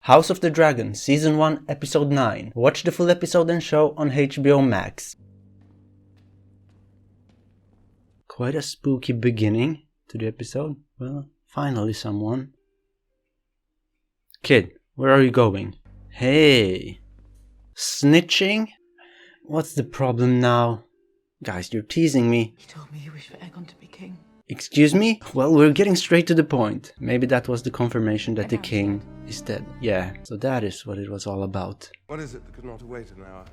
House of the Dragon, Season 1, Episode 9. Watch the full episode and show on HBO Max. Quite a spooky beginning to the episode. Well, finally someone. Kid, where are you going? Hey. Snitching? What's the problem now? Guys, you're teasing me. You told me you wish for Aegon to be king. Excuse me? Well, we're getting straight to the point. Maybe that was the confirmation that the king is dead. Yeah, so that is what it was all about. What is it that could not wait an hour?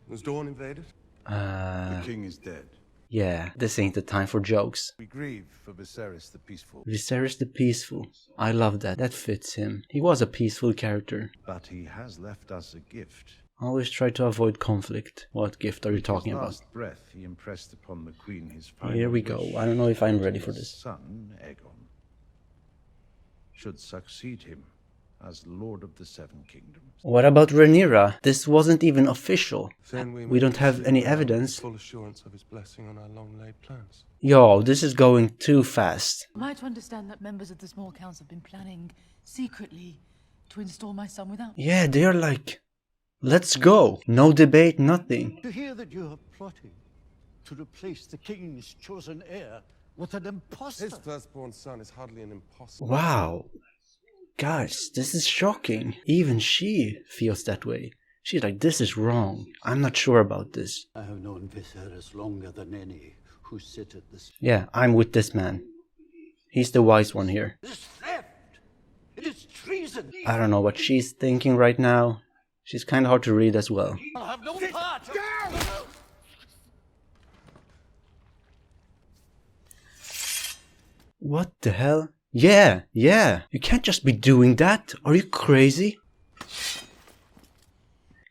Was Dawn invaded? The king is dead. Yeah, this ain't the time for jokes. We grieve for Viserys the Peaceful. Viserys the Peaceful. I love that. That fits him. He was a peaceful character. But he has left us a gift. Always try to avoid conflict. What gift are you talking about? His last breath he impressed upon the queen his final Here we go. wish. I don't know if I'm ready for this. His son, Aegon, should succeed him as Lord of the Seven Kingdoms. What about Rhaenyra? This wasn't even official. Then We don't have any receive evidence. full assurance of his blessing on our long-laid plans. Yo, this is going too fast. Am I to understand that members of the small council have been planning secretly to install my son without me? Yeah, they're like, let's go. No debate, nothing. To hear that you are plotting to replace the king's chosen heir with an impostor. His firstborn son is hardly an imposter. Wow. Guys, this is shocking. Even she feels that way. She's like, this is wrong. I'm not sure about this. I have known Viserys longer than any who sit at this. Yeah, I'm with this man. He's the wise one here. It is theft. It is treason. I don't know what she's thinking right now. She's kind of hard to read as well. I'll have no part. What the hell? Yeah. You can't just be doing that. Are you crazy?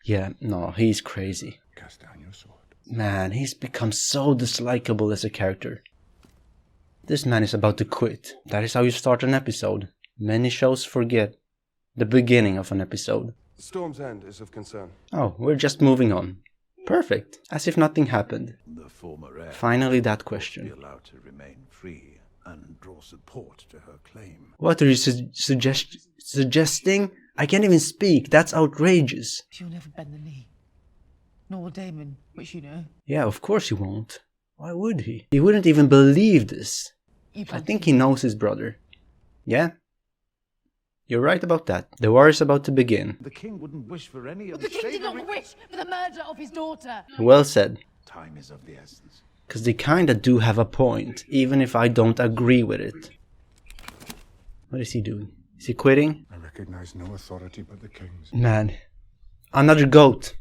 Yeah, no, he's crazy. Cast down your sword. Man, he's become so dislikable as a character. This man is about to quit. That is how you start an episode. Many shows forget the beginning of an episode. Storm's End is of concern. Oh, we're just moving on. Perfect. As if nothing happened. The former heir Finally that be question. allowed to remain free and draw support to her claim. What are you suggesting? I can't even speak. That's outrageous. She'll never bend the knee. Nor will Daemon, which you know. Yeah, of course he won't. Why would he? He wouldn't even believe this. You I planted think he knows his brother. Yeah? You're right about that. The war is about to begin. The king wouldn't wish for any But the king did not wish for the murder of his daughter. Well said. Time is of the essence. Because they kinda do have a point, even if I don't agree with it. What is he doing? Is he quitting? I recognize no authority but the king's. Man. Another goat.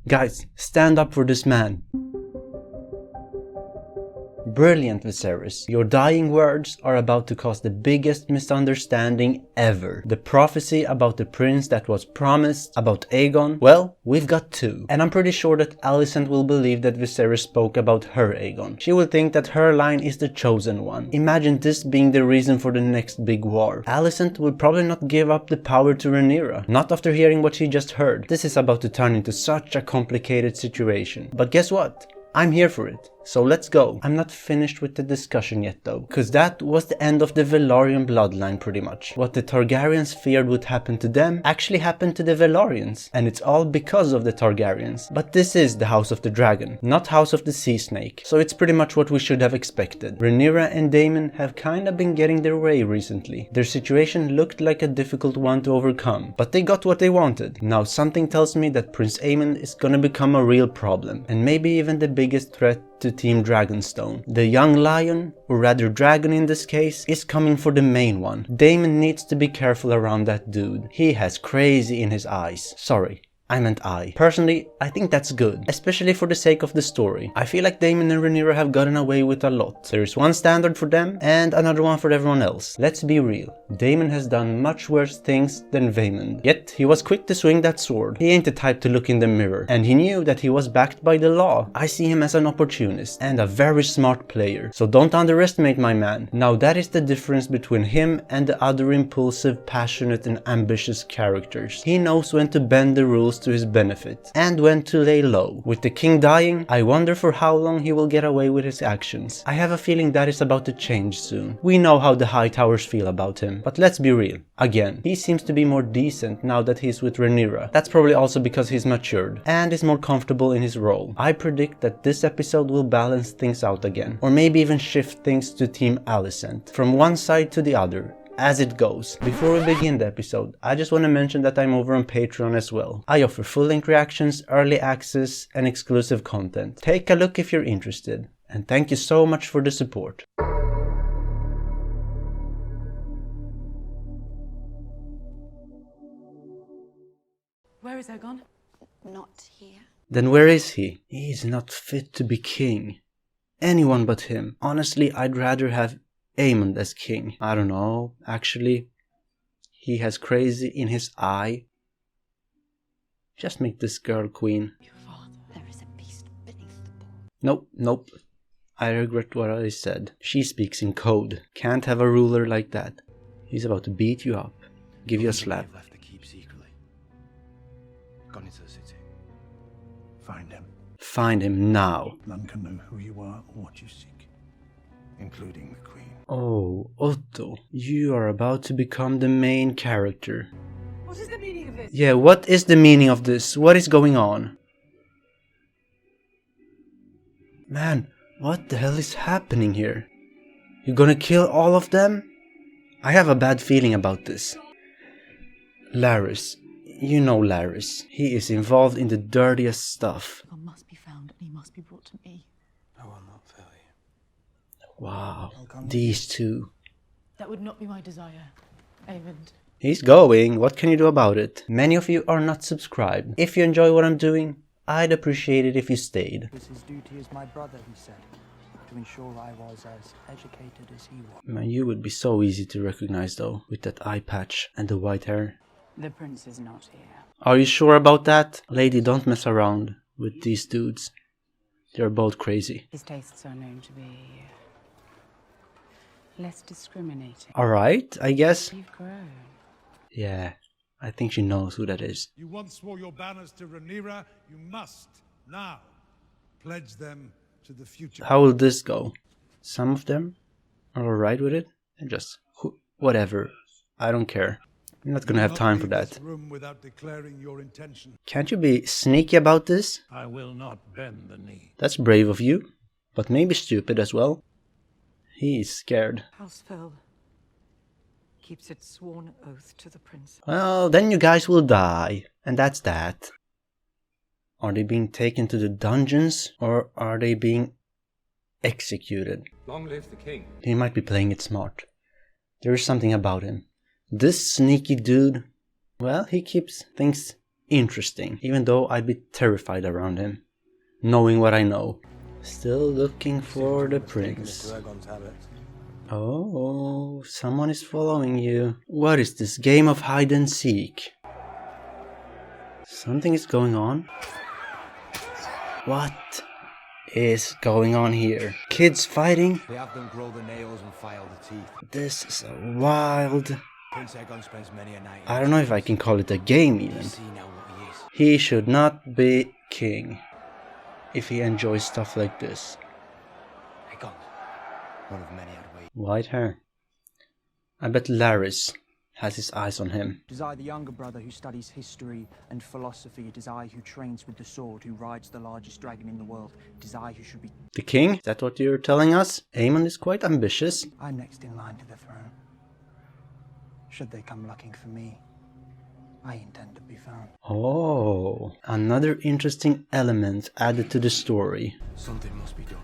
Guys, stand up for this man. Brilliant, Viserys. Your dying words are about to cause the biggest misunderstanding ever. The prophecy about the prince that was promised, about Aegon, well, we've got two. And I'm pretty sure that Alicent will believe that Viserys spoke about her Aegon. She will think that her line is the chosen one. Imagine this being the reason for the next big war. Alicent will probably not give up the power to Rhaenyra. Not after hearing what she just heard. This is about to turn into such a complicated situation. But guess what? I'm here for it. So let's go. I'm not finished with the discussion yet though, because that was the end of the Velaryon bloodline pretty much. What the Targaryens feared would happen to them actually happened to the Velaryons, and it's all because of the Targaryens. But this is the House of the Dragon, not House of the Sea Snake, so it's pretty much what we should have expected. Rhaenyra and Daemon have kinda been getting their way recently. Their situation looked like a difficult one to overcome, but they got what they wanted. Now something tells me that Prince Aemon is gonna become a real problem, and maybe even the biggest threat to Team Dragonstone. The young lion, or rather dragon in this case, is coming for the main one. Daemon needs to be careful around that dude. He has crazy in his eyes. Sorry, I meant I. Personally, I think that's good, especially for the sake of the story. I feel like Daemon and Rhaenyra have gotten away with a lot. There is one standard for them and another one for everyone else. Let's be real. Daemon has done much worse things than Vaemond. Yet, he was quick to swing that sword. He ain't the type to look in the mirror, and he knew that he was backed by the law. I see him as an opportunist and a very smart player, so don't underestimate my man. Now that is the difference between him and the other impulsive, passionate and ambitious characters. He knows when to bend the rules was to his benefit, and when to lay low. With the king dying, I wonder for how long he will get away with his actions. I have a feeling that is about to change soon. We know how the High Towers feel about him, but let's be real. Again, he seems to be more decent now that he's with Rhaenyra. That's probably also because he's matured, and is more comfortable in his role. I predict that this episode will balance things out again, or maybe even shift things to Team Alicent, from one side to the other, as it goes. Before we begin the episode, I just want to mention that I'm over on Patreon as well. I offer full-length reactions, early access, and exclusive content. Take a look if you're interested, and thank you so much for the support. Where is Aegon? Not here. Then where is he? He is not fit to be king. Anyone but him. Honestly, I'd rather have Aemond as king. I don't know, actually. He has crazy in his eye. Just make this girl queen. Your father. There is a beast beneath the ball. Nope, nope. I regret what I said. She speaks in code. Can't have a ruler like that. He's about to beat you up. Give you a slap. Left the keep secretly. Gone into the city. Find him. Find him now. None can know who you are or what you seek, including the Queen. Oh, Otto. You are about to become the main character. What is the meaning of this? Yeah, what is the meaning of this? What is going on? Man, what the hell is happening here? You gonna kill all of them? I have a bad feeling about this. Larys. You know Larys. He is involved in the dirtiest stuff. Aegon must be found and he must be brought to me. I will not fail you. Wow, these two. That would not be my desire, Aemond. He's going, what can you do about it? Many of you are not subscribed. If you enjoy what I'm doing, I'd appreciate it if you stayed. It was his duty as my brother, he said, to ensure I was as educated as he was. Man, you would be so easy to recognize though, with that eye patch and the white hair. The prince is not here. Are you sure about that? Lady, don't mess around with these dudes. They're both crazy. His tastes are known to be less discriminating. Alright, I guess. You've grown. Yeah, I think she knows who that is. You once swore your banners to Rhaenyra. You must now pledge them to the future. How will this go? Some of them are alright with it, and just whatever. I don't care. I'm not gonna have time for that. Room without declaring your intention. Can't you be sneaky about this? I will not bend the knee. That's brave of you, but maybe stupid as well. He is scared. House keeps its sworn oath to the prince. Well, then you guys will die, and that's that. Are they being taken to the dungeons, or are they being executed? Long live the king. He might be playing it smart. There is something about him. This sneaky dude, well, he keeps things interesting, even though I'd be terrified around him, knowing what I know. Still looking for the prince. Oh, someone is following you. What is this game of hide and seek? Something is going on. What is going on here? Kids fighting? They have them grow the nails and file the teeth. This is a wild... Prince Aegon spends many a night. I don't know if I can call it a game even. See now what he is. He should not be king if he enjoys stuff like this. Aegon, one of many I'd wait. White hair. I bet Larys has his eyes on him. It is I, the younger brother, who studies history and philosophy. It is I who trains with the sword, who rides the largest dragon in the world. It is I who should be... The king? Is that what you're telling us? Aemond is quite ambitious. I'm next in line to the throne. Should they come looking for me, I intend to be found. Oh, another interesting element added to the story. Something must be done.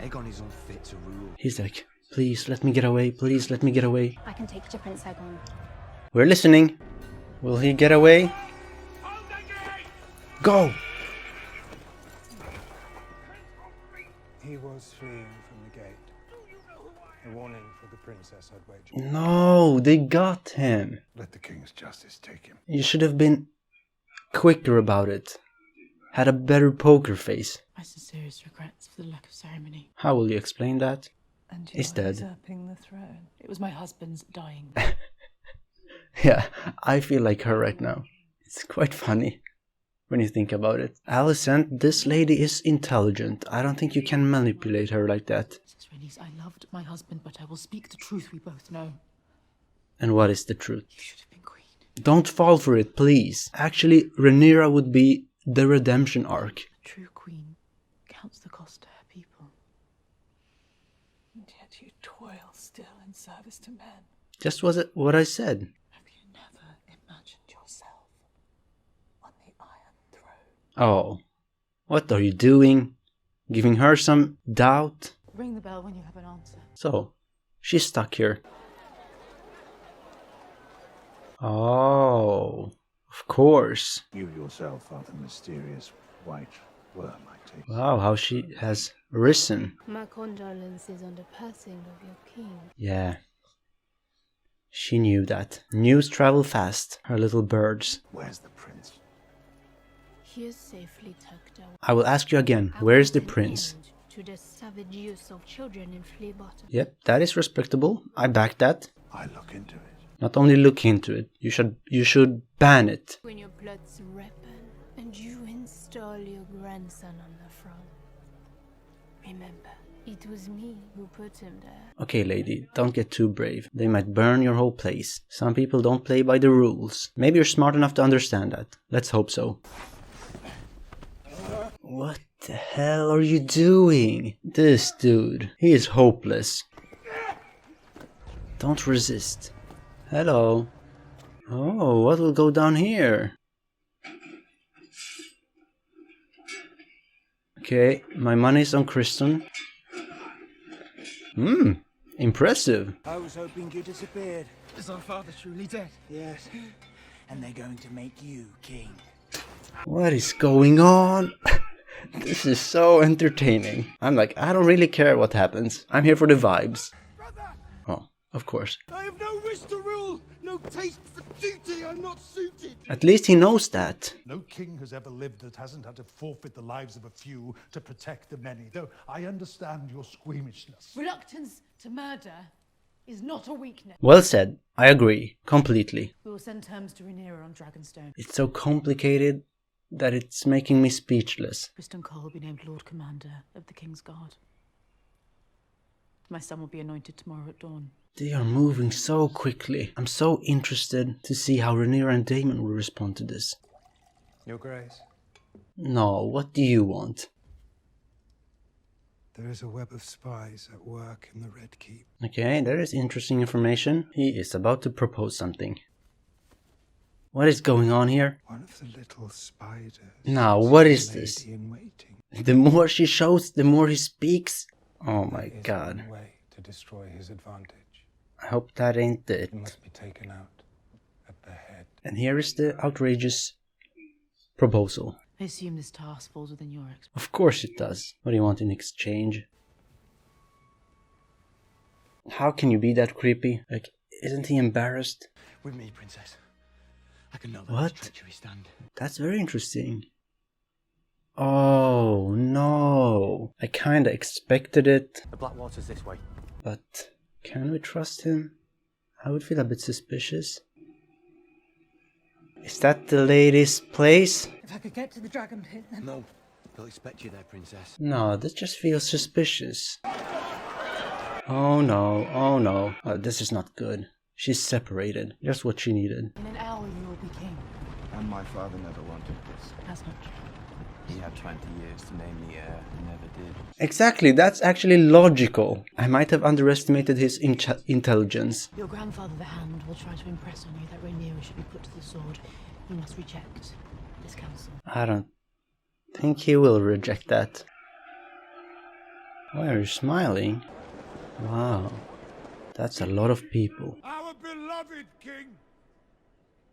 Aegon is unfit to rule. He's like, please let me get away, please let me get away. I can take you to Prince Aegon. We're listening. Will he get away? Go! He was fleeing from the gate. A warning for the princess, I'd wager. No, they got him. Let the king's justice take him. You should have been quicker about it. Had a better poker face. My sincerest regrets for the lack of ceremony. How will you explain that? And He's dead. usurping the throne. It was my husband's dying. Yeah, I feel like her right now. It's quite funny. when you think about it. Alicent, this lady is intelligent. I don't think you can manipulate her like that. Mrs. Rhaenys, I loved my husband, but I will speak the truth we both know. And what is the truth? You should have been queen. Don't fall for it, please. Actually, Rhaenyra would be the redemption arc. A true queen counts the cost to her people. And yet you toil still in service to men. Just was it what I said. Have you never imagined yourself on the Iron Throne? Oh, what are you doing? Giving her some doubt? Ring the bell when you have an answer. So, she's stuck here. Oh, of course. You yourself are the mysterious white worm, I take it. Wow, how she has risen. My condolences on the passing of your king. Yeah. She knew that. News travel fast. Her little birds. Where's the prince? He is safely tucked away. I will ask you again. Where is the prince? To the savage use of children in Flea Bottom. Yep, that is respectable. I back that. I look into it. Not only look into it, you should ban it. When your plots ripen and you install your grandson on the throne, remember, it was me who put him there. Okay, lady, don't get too brave. They might burn your whole place. Some people don't play by the rules. Maybe you're smart enough to understand that. Let's hope so. What the hell are you doing? This dude, he is hopeless. Don't resist. Hello. Oh, what will go down here? Okay, my money's on Kristen. Impressive. I was hoping you disappeared. Is our father truly dead? Yes. And they're going to make you king. What is going on? This is so entertaining. I'm like, I don't really care what happens. I'm here for the vibes. Oh, of course. I have no wish to rule, no taste for duty. I'm not suited. At least he knows that. No king has ever lived that hasn't had to forfeit the lives of a few to protect the many, though I understand your squeamishness. Reluctance to murder is not a weakness. Well said. I agree. Completely. We will send terms to Rhaenyra on Dragonstone. It's so complicated that it's making me speechless. Kristen Cole will be named Lord Commander of the King's Guard. My son will be anointed tomorrow at dawn. They are moving so quickly. I'm so interested to see how Rhaenyra and Daemon will respond to this. Your Grace, No, what do you want? there is a web of spies at work in the Red Keep. Okay, there is interesting information. He is about to propose something. What is going on here? One of the little spiders. Now, what is this? Lady in waiting. The more she shows, the more he speaks. Oh my There is god. one way to destroy his advantage. I hope that ain't it. He must be taken out at the head. And here is the outrageous proposal. I assume this task falls within your expertise. Of course it does. What do you want in exchange? How can you be that creepy? Like, isn't he embarrassed? With me, princess. I can know What? this treachery stand. That's very interesting. Oh no. I kinda expected it. The Blackwater's this way. But can we trust him? I would feel a bit suspicious. Is that the lady's place? If I could get to the dragon pit, then... No, they'll expect you there, princess. No, this just feels suspicious. Oh no, oh no. This is not good. She's separated. Just what she needed. In an hour you will be king. And my father never wanted this. As much. He had 20 years to name the heir and never did. Exactly, that's actually logical. I might have underestimated his intelligence. Your grandfather, the Hand, will try to impress on you that Rhaenyra should be put to the sword. You must reject this counsel. I don't think he will reject that. Why are you smiling? Wow, that's a lot of people. Our beloved king,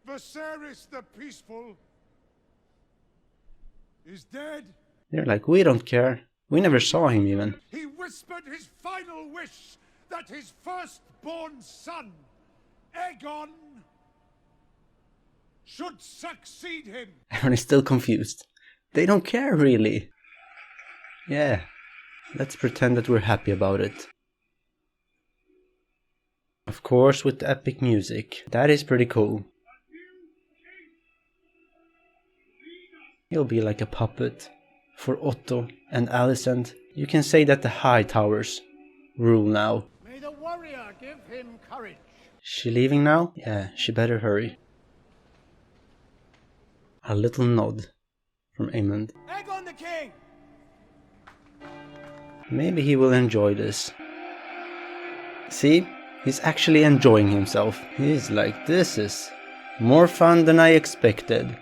Viserys the Peaceful, is dead. They're like, we don't care. We never saw him even. He whispered his final wish that his firstborn son, Aegon, should succeed him. Everyone is still confused. They don't care really. Yeah, let's pretend that we're happy about it. Of course, with the epic music. That is pretty cool. He'll be like a puppet. For Otto and Alicent, you can say that the High Towers rule now. May the warrior give him courage. She leaving now? Yeah, she better hurry. A little nod from Aemond. Aegon the king! Maybe he will enjoy this. See? He's actually enjoying himself. He's like, this is more fun than I expected.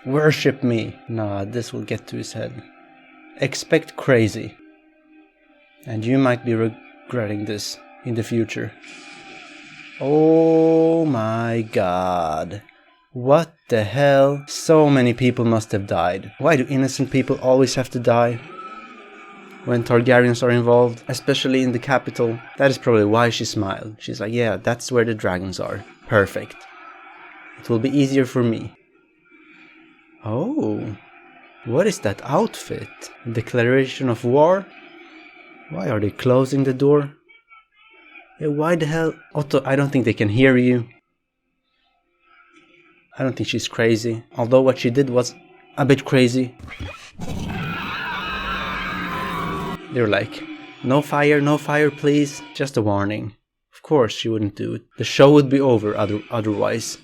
Worship me. Nah, this will get to his head. Expect crazy. And you might be regretting this in the future. Oh my god. What the hell? So many people must have died. Why do innocent people always have to die when Targaryens are involved? Especially in the capital. That is probably why she smiled. She's like, yeah, that's where the dragons are. Perfect. It will be easier for me. Oh, what is that outfit? Declaration of war? Why are they closing the door? Yeah, why the hell? Otto, I don't think they can hear you. I don't think she's crazy. Although what she did was a bit crazy. They're like, no fire please. Just a warning. Of course she wouldn't do it. The show would be over otherwise.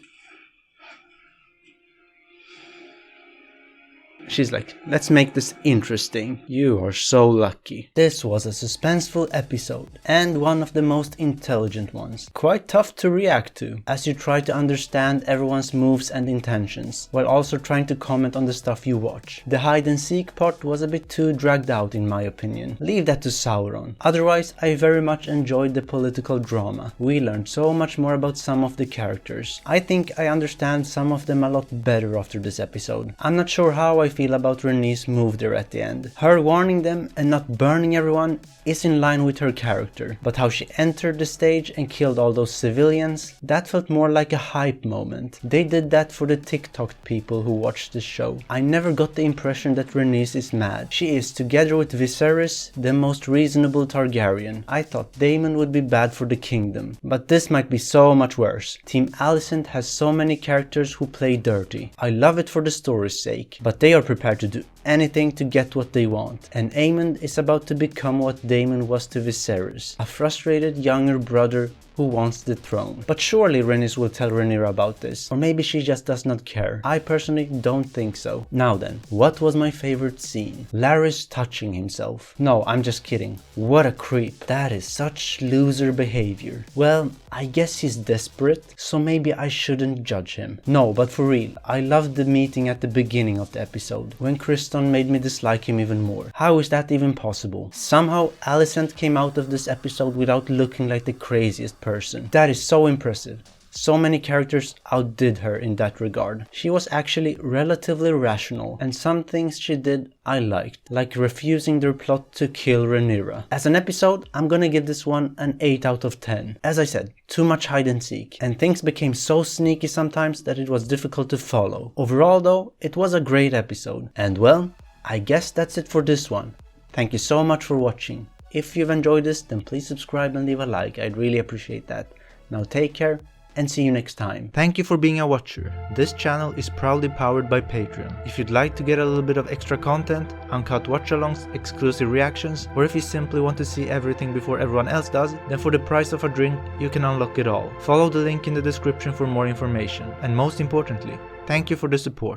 She's like, let's make this interesting. You are so lucky. This was a suspenseful episode, and one of the most intelligent ones. Quite tough to react to, as you try to understand everyone's moves and intentions, while also trying to comment on the stuff you watch. The hide and seek part was a bit too dragged out in my opinion. Leave that to Sauron. Otherwise, I very much enjoyed the political drama. We learned so much more about some of the characters. I think I understand some of them a lot better after this episode. I'm not sure how I feel about Rhaenys' move there at the end. Her warning them and not burning everyone is in line with her character, but how she entered the stage and killed all those civilians, that felt more like a hype moment. They did that for the TikTok people who watched the show. I never got the impression that Rhaenys is mad. She is, together with Viserys, the most reasonable Targaryen. I thought Daemon would be bad for the kingdom, but this might be so much worse. Team Alicent has so many characters who play dirty. I love it for the story's sake, but they are prepared to do anything to get what they want. And Aemond is about to become what Daemon was to Viserys, a frustrated younger brother who wants the throne. But surely Rhaenys will tell Rhaenyra about this, or maybe she just does not care. I personally don't think so. Now then, what was my favorite scene? Larys touching himself. No, I'm just kidding. What a creep. That is such loser behavior. Well, I guess he's desperate, so maybe I shouldn't judge him. No, but for real, I loved the meeting at the beginning of the episode, when Criston made me dislike him even more. How is that even possible? Somehow Alicent came out of this episode without looking like the craziest person. That is so impressive. So many characters outdid her in that regard. She was actually relatively rational, and some things she did I liked, like refusing their plot to kill Rhaenyra. As an episode, I'm gonna give this one an 8 out of 10. As I said, too much hide and seek, and things became so sneaky sometimes that it was difficult to follow. Overall though, it was a great episode. And well, I guess that's it for this one. Thank you so much for watching. If you've enjoyed this, then please subscribe and leave a like, I'd really appreciate that. Now take care, and see you next time. Thank you for being a watcher. This channel is proudly powered by Patreon. If you'd like to get a little bit of extra content, uncut watch-alongs, exclusive reactions, or if you simply want to see everything before everyone else does, then for the price of a drink, you can unlock it all. Follow the link in the description for more information. And most importantly, thank you for the support.